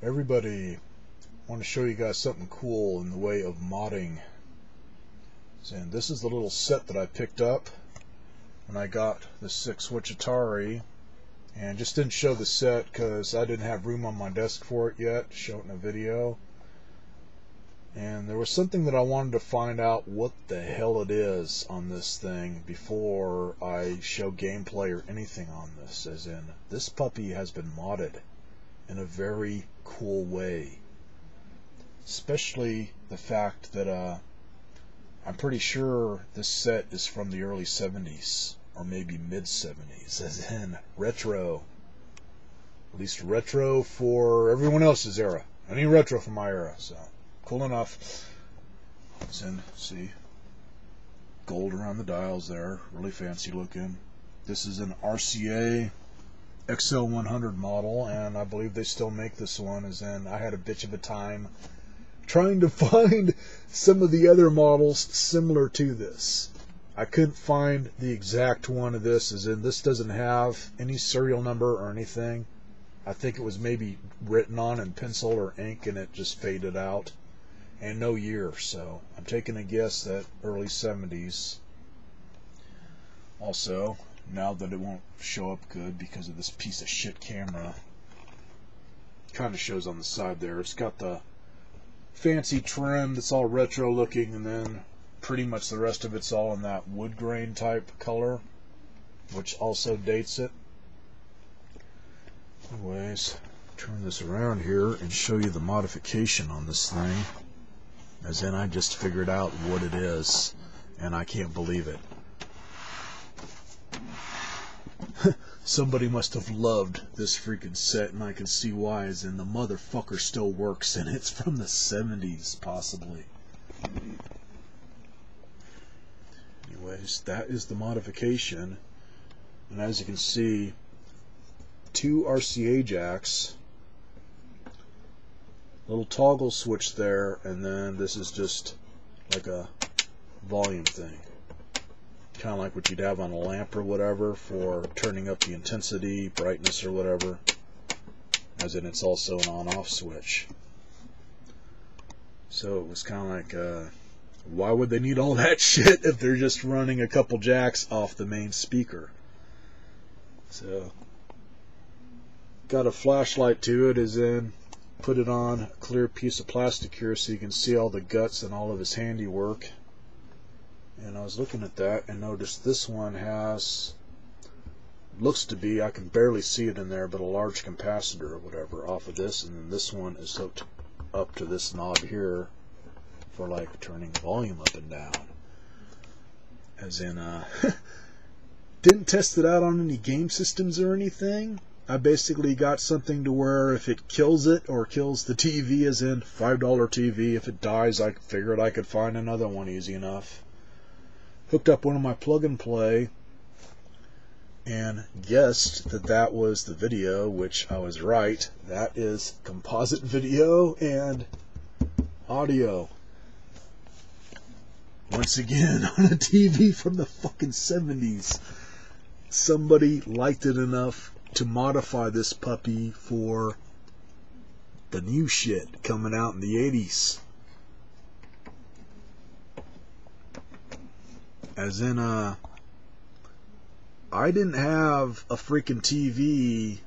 Everybody, I want to show you guys something cool in the way of modding. And this is the little set that I picked up when I got the 6-switch Atari, and just didn't show the set because I didn't have room on my desk for it yet to show it in a video. And there was something that I wanted to find out what the hell it is on this thing before I show gameplay or anything on this, as in this puppy has been modded in a very cool way, especially the fact that I'm pretty sure this set is from the early 70s or maybe mid 70s, as in retro, at least retro for everyone else's era. I need retro for my era, so cool enough. As in, see, gold around the dials there, really fancy looking. This is an RCA XL-100 model, and I believe they still make this one, as in I had a bitch of a time trying to find some of the other models similar to this. I couldn't find the exact one of this, as in this doesn't have any serial number or anything. I think it was maybe written on in pencil or ink and it just faded out, and no year, so I'm taking a guess that early 70s. Also, now that it won't show up good because of this piece of shit camera, kind of shows on the side there. It's got the fancy trim that's all retro looking, and then pretty much the rest of it's all in that wood grain type color, which also dates it. Anyways, turn this around here and show you the modification on this thing, as in I just figured out what it is and I can't believe it. Somebody must have loved this freaking set, and I can see why, as in the motherfucker still works, and it's from the 70s, possibly. Anyways, that is the modification, and as you can see, 2 RCA jacks, little toggle switch there, and then this is just like a volume thing. Kind of like what you'd have on a lamp or whatever for turning up the intensity, brightness, or whatever, as in it's also an on-off switch. So it was kind of like, why would they need all that shit if they're just running a couple jacks off the main speaker? So, got a flashlight to it, as in put it on a clear piece of plastic here so you can see all the guts and all of his handiwork. And I was looking at that and noticed this one has, looks to be, I can barely see it in there, but a large capacitor or whatever off of this, and then this one is hooked up to this knob here for like turning volume up and down. As in, didn't test it out on any game systems or anything. I basically got something to where if it kills it or kills the TV, as in $5 TV, if it dies, I figured I could find another one easy enough. Hooked up one of my plug and play and guessed that that was the video, which I was right. That is composite video and audio. Once again, on a TV from the fucking 70s. Somebody liked it enough to modify this puppy for the new shit coming out in the 80s. As in, I didn't have a freaking TV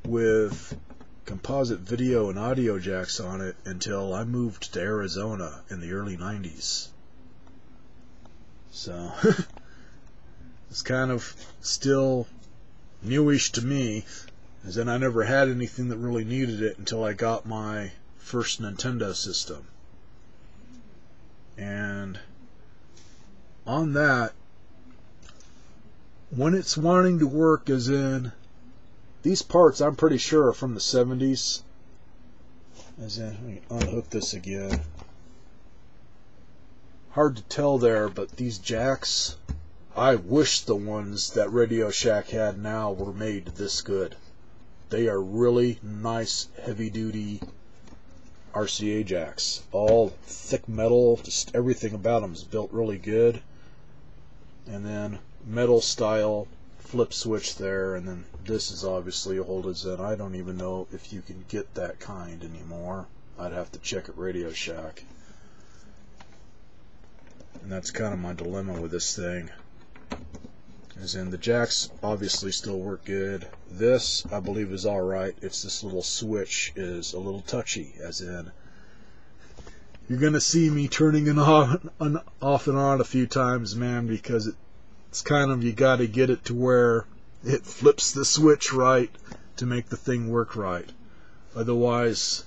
with composite video and audio jacks on it until I moved to Arizona in the early 90s. So, it's kind of still newish to me, as in I never had anything that really needed it until I got my first Nintendo system. And on that, when it's wanting to work, as in these parts I'm pretty sure are from the 70s, as in, let me unhook this again. Hard to tell there, but these jacks, I wish the ones that Radio Shack had now were made this good. They are really nice, heavy duty RCA jacks, all thick metal, just everything about them is built really good. And then metal style flip switch there, and then this is obviously old as in. I don't even know if you can get that kind anymore. I'd have to check at Radio Shack. And that's kind of my dilemma with this thing. As in, the jacks obviously still work good. This, I believe, is alright. It's this little switch is a little touchy, as in, you're going to see me turning it off and on a few times, man, because it's kind of, you got to get it to where it flips the switch right to make the thing work right. Otherwise,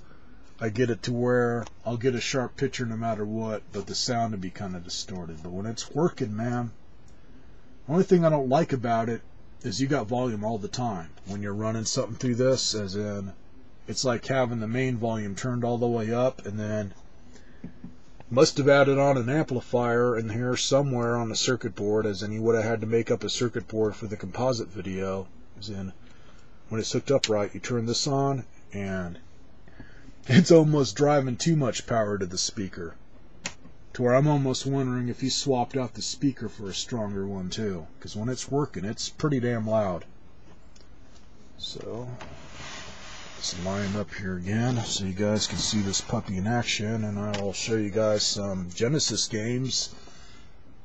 I get it to where I'll get a sharp picture no matter what, but the sound will be kind of distorted. But when it's working, man, the only thing I don't like about it is you got volume all the time. When you're running something through this, as in, it's like having the main volume turned all the way up, and then must have added on an amplifier in here somewhere on the circuit board, as in you would have had to make up a circuit board for the composite video. As in, when it's hooked up right, you turn this on, and it's almost driving too much power to the speaker, to where I'm almost wondering if he swapped out the speaker for a stronger one too, because when it's working, it's pretty damn loud. So let's line up here again so you guys can see this puppy in action, and I'll show you guys some Genesis games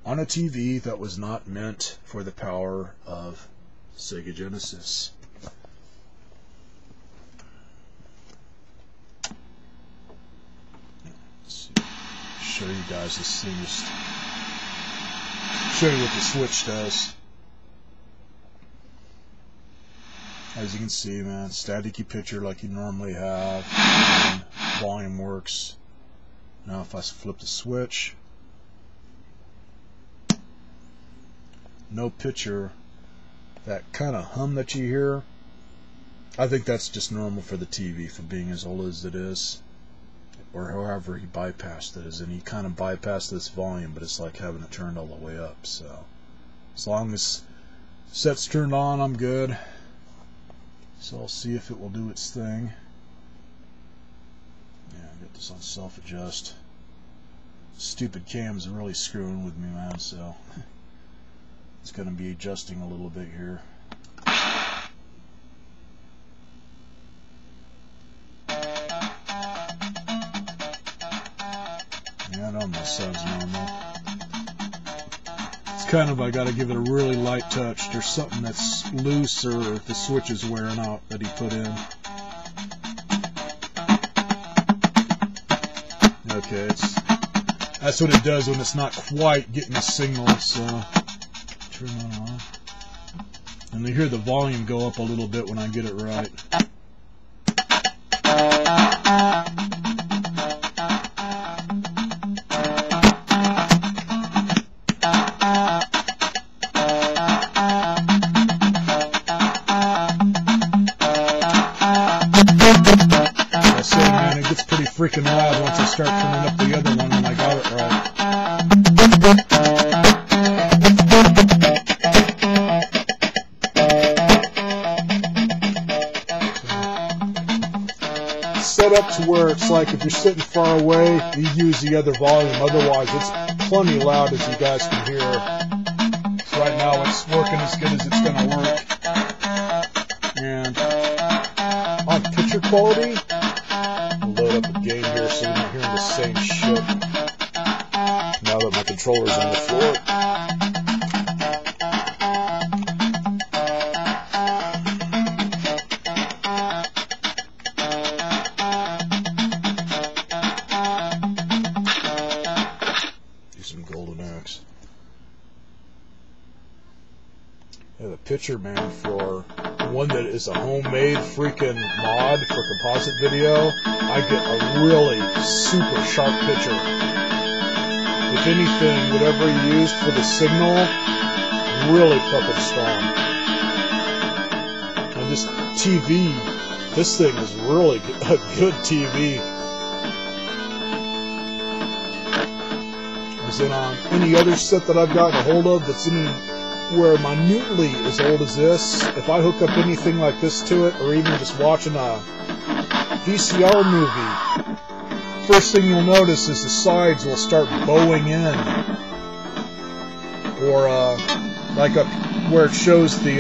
on a TV that was not meant for the power of Sega Genesis. Show you guys this thing, just show you what the switch does. As you can see, man, staticky picture like you normally have, and volume works. Now if I flip the switch, no picture. That kind of hum that you hear, I think that's just normal for the TV, for being as old as it is. Or however he bypassed it, as in he kind of bypassed this volume, but it's like having it turned all the way up. So as long as set's turned on, I'm good. So I'll see if it will do its thing. Yeah, I got this on self-adjust. Stupid cam's really screwing with me, man, so it's going to be adjusting a little bit here. I know my sound's normal. It's kind of, I gotta give it a really light touch. There's something that's loose, or if the switch is wearing out that he put in. Okay, that's what it does when it's not quite getting the signal, so turn that on. And you hear the volume go up a little bit when I get it right. Freaking loud once I start turning up the other one, and I got it right. Set up to where it's like if you're sitting far away, you use the other volume. Otherwise, it's plenty loud, as you guys can hear. So right now, it's working as good as it's going to work. And on picture quality, load up a game here so you're not hearing the same shit now that my controller's on the floor. Do some golden axe. Yeah, the picture, man, for one that is a homemade freaking mod for composite video, I get a really super sharp picture. If anything, whatever you used for the signal, really fucking strong. And this TV, this thing is really a good TV. As in on any other set that I've gotten a hold of that's anywhere minutely as old as this, if I hook up anything like this to it, or even just watching a VCR movie, first thing you'll notice is the sides will start bowing in, or like up where it shows the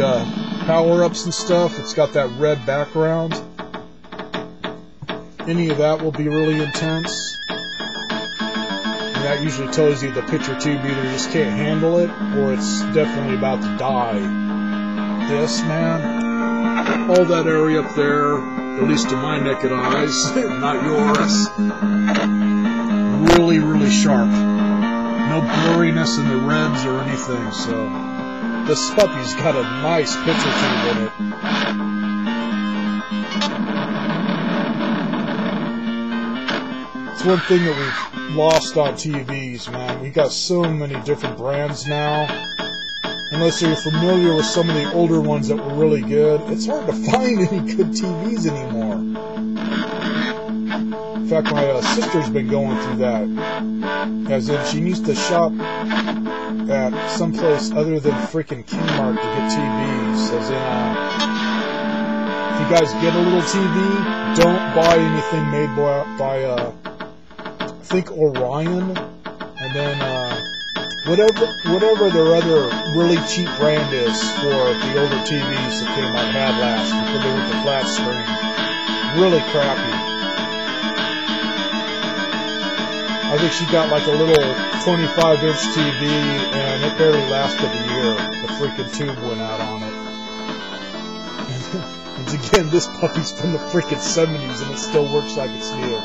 power-ups and stuff, it's got that red background. Any of that will be really intense. And that usually tells you the picture tube either just can't handle it, or it's definitely about to die. This, man, all that area up there, at least to my naked eyes, not yours, really, really sharp. No blurriness in the reds or anything, so this puppy's got a nice picture tube in it. It's one thing that we've lost on TVs, man. We got so many different brands now. Unless you're familiar with some of the older ones that were really good, it's hard to find any good TVs anymore. In fact, my sister's been going through that. As if she needs to shop at someplace other than freaking Kmart to get TVs. As in, if you guys get a little TV, don't buy anything made by I think Orion, and then whatever their other really cheap brand is for the older TVs that Kmart had last before they went to flat screen. Really crappy. I think she got like a little 25-inch TV, and it barely lasted a year. The freaking tube went out on it. And again, this puppy's from the freaking 70s, and it still works like it's new.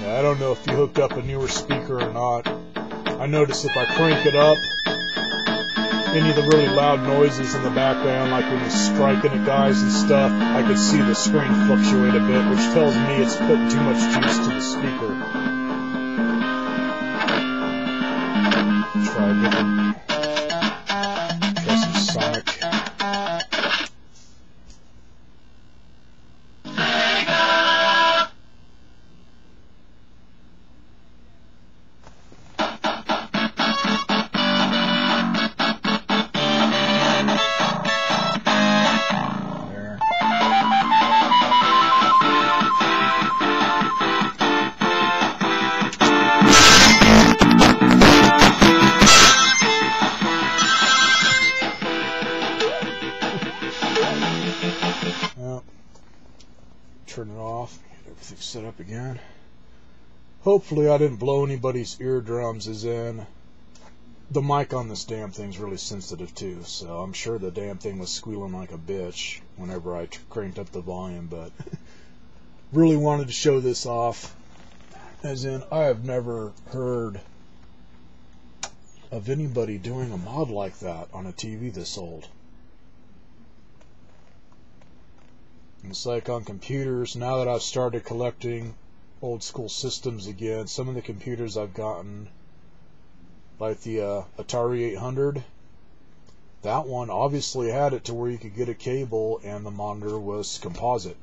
I don't know if you hooked up a newer speaker or not. I noticed if I crank it up, any of the really loud noises in the background, like when it's striking at guys and stuff, I could see the screen fluctuate a bit, which tells me it's putting too much juice to the speaker. Try a different. Try some Sonic. Turn it off, get everything set up again. Hopefully I didn't blow anybody's eardrums, as in the mic on this damn thing's really sensitive too, so I'm sure the damn thing was squealing like a bitch whenever I cranked up the volume, but really wanted to show this off, as in I have never heard of anybody doing a mod like that on a TV this old. It's like on computers, now that I've started collecting old school systems again, some of the computers I've gotten, like the Atari 800, that one obviously had it to where you could get a cable and the monitor was composite.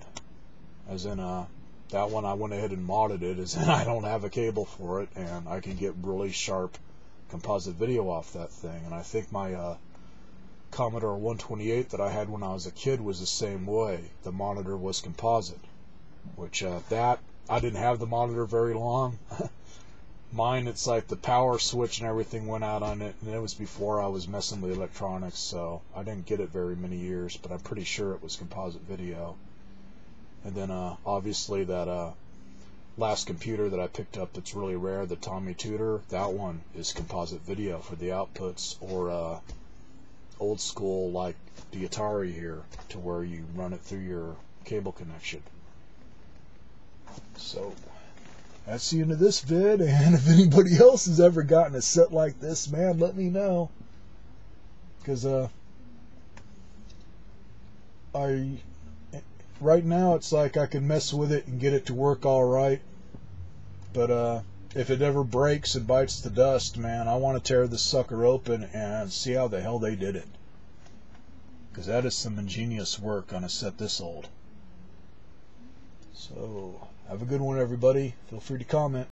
As in, that one I went ahead and modded it, as in I don't have a cable for it, and I can get really sharp composite video off that thing. And I think my Commodore 128 that I had when I was a kid was the same way. The monitor was composite, which that I didn't have the monitor very long. Mine, it's like the power switch and everything went out on it, and it was before I was messing with electronics, so I didn't get it very many years, but I'm pretty sure it was composite video. And then obviously that last computer that I picked up that's really rare, the Tommy Tudor, that one is composite video for the outputs, or old school like the Atari here, to where you run it through your cable connection. So that's the end of this vid, and if anybody else has ever gotten a set like this, man, let me know, because right now it's like I can mess with it and get it to work all right, but if it ever breaks and bites the dust, man, I want to tear this sucker open and see how the hell they did it. Because that is some ingenious work on a set this old. So Have a good one, everybody. Feel free to comment.